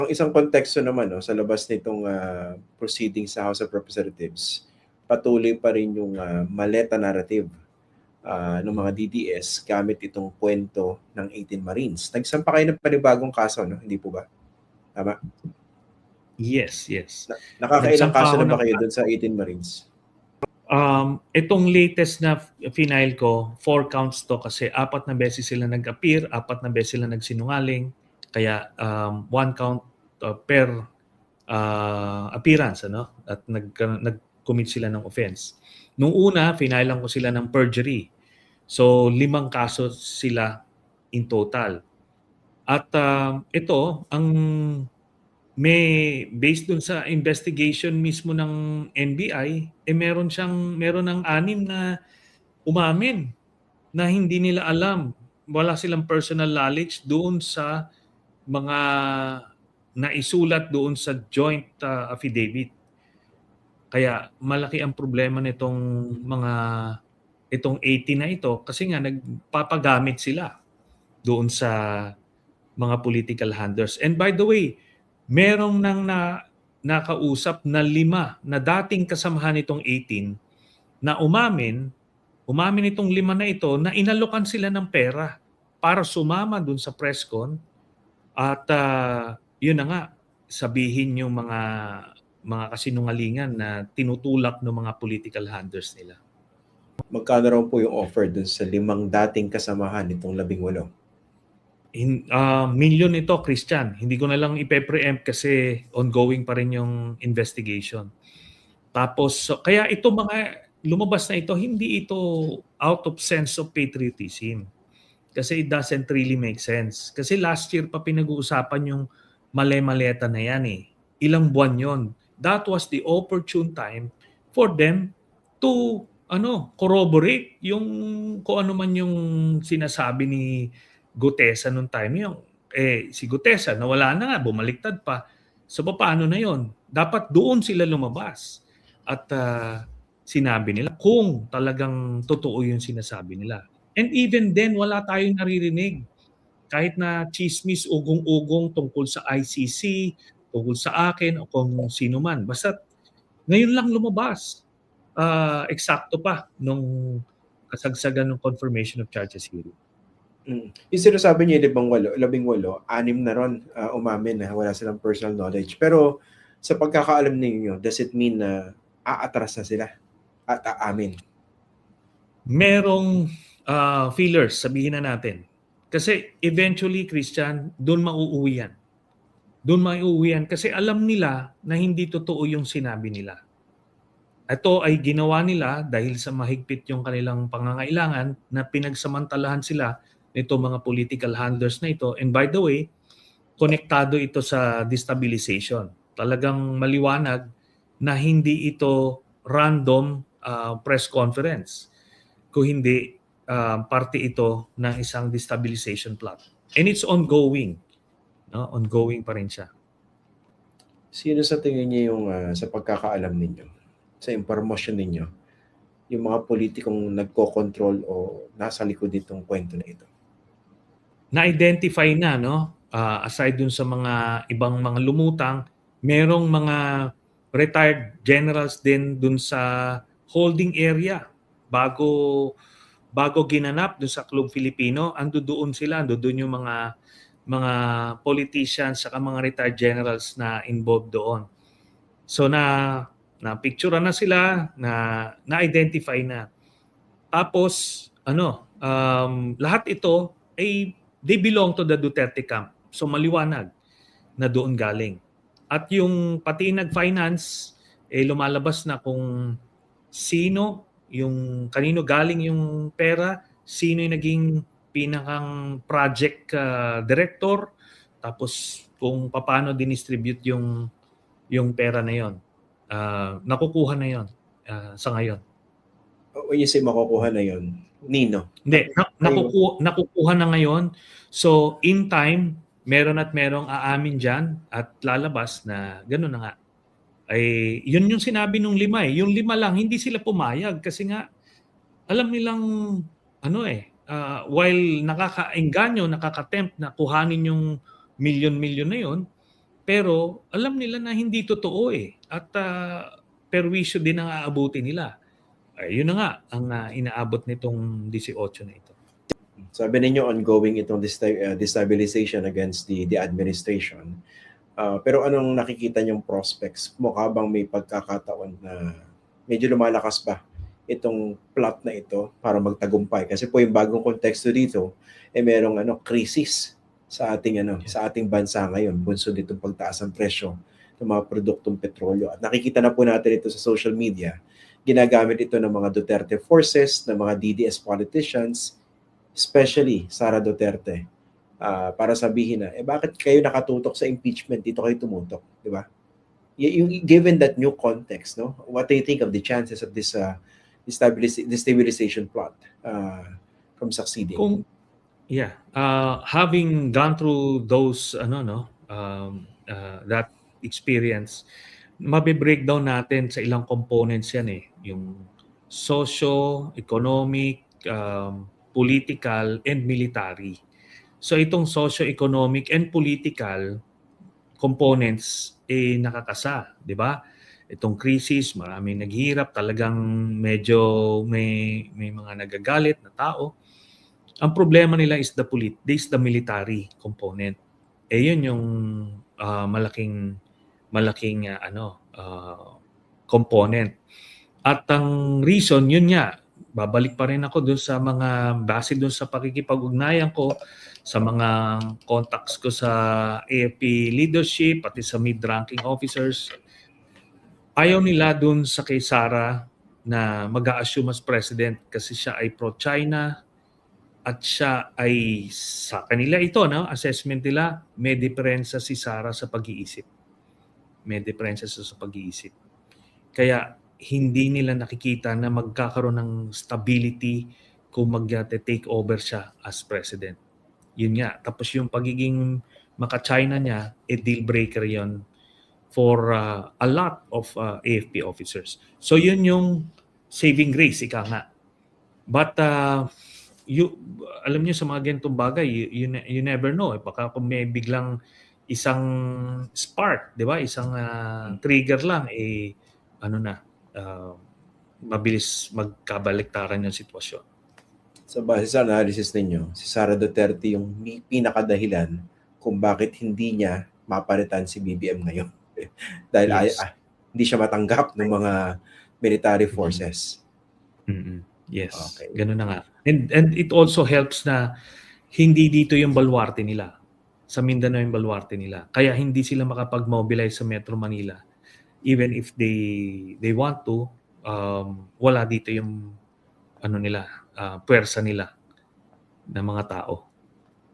Ang isang konteksto naman, no, sa labas nitong proceeding sa House of Representatives, patuloy pa rin yung maleta narrative ng mga DDS gamit itong kwento ng 18 Marines. Nagsampa kayo ng panibagong kaso, no? Hindi po ba? Tama? Yes. Nakakailang Nagsampa kaso ako na ba ng kayo dun sa 18 Marines? Itong latest na final ko, 4 counts to kasi 4 na beses sila nag-appear, 4 na beses sila nagsinungaling. Kaya 1 count per appearance, ano? At nag-commit sila ng offense. Nung una, finailan ko sila ng perjury. So 5 kaso sila in total. At ito, ang may based dun sa investigation mismo ng NBI, meron ng 6 na umamin na hindi nila alam, wala silang personal knowledge doon sa mga naisulat doon sa joint affidavit. Kaya malaki ang problema itong 80 na ito kasi nga nagpapagamit sila doon sa mga political handlers. And by the way, merong nakausap na 5 na dating kasamahan nitong 18 na umamin itong 5 na ito na inalokan sila ng pera para sumama dun sa presscon at yun na nga, sabihin yung mga kasinungalingan na tinutulak ng mga political handlers nila. Magkano raw po yung offer dun sa 5 dating kasamahan nitong 18? Million ito, Christian. Hindi ko na lang ipe-preempt kasi ongoing pa rin yung investigation. Tapos, kaya ito mga lumabas na ito, hindi ito out of sense of patriotism. Kasi it doesn't really make sense. Kasi last year pa pinag-uusapan yung male-maleta na yan eh. Ilang buwan yon. That was the opportune time for them to corroborate yung kung ano man yung sinasabi ni Gutesa nung time yung si Gutesa nawala na nga, bumaliktad pa. So paano na yon? Dapat doon sila lumabas at sinabi nila kung talagang totoo yung sinasabi nila. And even then, wala tayong naririnig. Kahit na chismis, ugong-ugong tungkol sa ICC, tungkol sa akin o kung sino man. Basta ngayon lang lumabas. Eksakto pa nung kasagsagan ng confirmation of charges hearing. Yung sinasabi niya 18, 6 na ron umamin na wala silang personal knowledge. Pero sa pagkakaalam ninyo, does it mean na aatras na sila at aamin? Merong feelers, sabihin na natin. Kasi eventually, Christian, doon mauuwi yan. Doon mauuwi yan kasi alam nila na hindi totoo yung sinabi nila. Ito ay ginawa nila dahil sa mahigpit yung kanilang pangangailangan na pinagsamantalahan sila nito mga political handlers na ito. And by the way, konektado ito sa destabilization. Talagang maliwanag na hindi ito random press conference. Kung hindi, parte ito ng isang destabilization plot. And it's ongoing. No? Ongoing pa rin siya. Sino sa tingin niyo yung sa pagkakaalam ninyo, sa impormasyon ninyo, yung mga politikong nagko-control o nasa likod nitong kwento na ito? Na-identify na, no? Aside dun sa mga ibang mga lumutang, merong mga retired generals din dun sa holding area bago ginanap dun sa Club Filipino, doon sila, doon yung mga politicians saka mga retired generals na involved doon. So na picture na sila, na-identify na. Tapos lahat ito ay they belong to the Duterte camp. So maliwanag na doon galing. At yung pati nag-finance lumalabas na kung sino kanino galing yung pera, sino yung naging pinakang project director, tapos kung paano dinistribute yung pera na yon. Nakukuha na yon sa ngayon. When you say makukuha na yon, nino? Hindi, nakukuha na ngayon. So in time, meron merong aamin dyan at lalabas na gano'n na nga. Ay yun yung sinabi nung 5 eh. Yung 5 lang hindi sila pumayag kasi nga alam nilang while nakakaengganyo, nakakatempt na kuhanin yung milyon-milyon na yun, Pero alam nila na hindi totoo eh. At perwisyo din ang aabutin nila. Ay, yun na nga ang inaabot nitong 18 na ito. Sabi ninyo ongoing itong destabilization against the administration. Pero anong nakikita niyong prospects? Mukha bang may pagkakataon na medyo lumalakas ba itong plot na ito para magtagumpay? Kasi po yung bagong konteksto dito merong krisis sa ating bansa ngayon. Bunsod itong pagtaas ng presyo ng mga produktong petrolyo. At nakikita na po natin ito sa social media. Ginagamit ito ng mga Duterte forces, ng mga DDS politicians, especially Sara Duterte. Para sabihin na, bakit kayo nakatutok sa impeachment? Dito kayo tumutok, di ba? Given that new context, no? What do you think of the chances of this destabilization plot from succeeding? Having gone through those that experience, mabe-breakdown natin sa ilang components yan eh. Yung socio-economic, political, and military. So itong socio-economic and political components nakakasa, di ba? Itong crisis, maraming naghihirap, talagang medyo may mga nagagalit na tao. Ang problema nila is the military component. Yun yung malaking component. At ang reason, yun nga, babalik pa rin ako doon sa base doon sa pakikipag-ugnayan ko, sa mga contacts ko sa AFP leadership, pati sa mid-ranking officers. Ayaw nila doon sa kay Sara na mag-a-assume as president kasi siya ay pro-China at siya ay, sa kanila ito, assessment nila, may diferensya si Sara sa pag-iisip. Kaya hindi nila nakikita na magkakaroon ng stability kung mag-take over siya as president. Yun nga. Tapos yung pagiging maka-China niya, deal breaker yon for a lot of AFP officers. So yun yung saving grace, ika nga. But alam niyo sa mga ganitong bagay, you never know. Baka kung may biglang isang spark, di ba? Isang trigger lang, mabilis magkabaliktaran yung sitwasyon. So base sa analysis ninyo, si Sara Duterte yung pinakadahilan kung bakit hindi niya mapalitan si BBM ngayon. Dahil Yes. hindi siya matanggap ng mga military forces. Yes, Okay. ganun na nga. And it also helps na hindi dito yung baluarte nila. Sa Mindanao yung baluarte nila. Kaya hindi sila makapag-mobilize sa Metro Manila. Even if they want to, wala dito yung puwersa nila ng mga tao.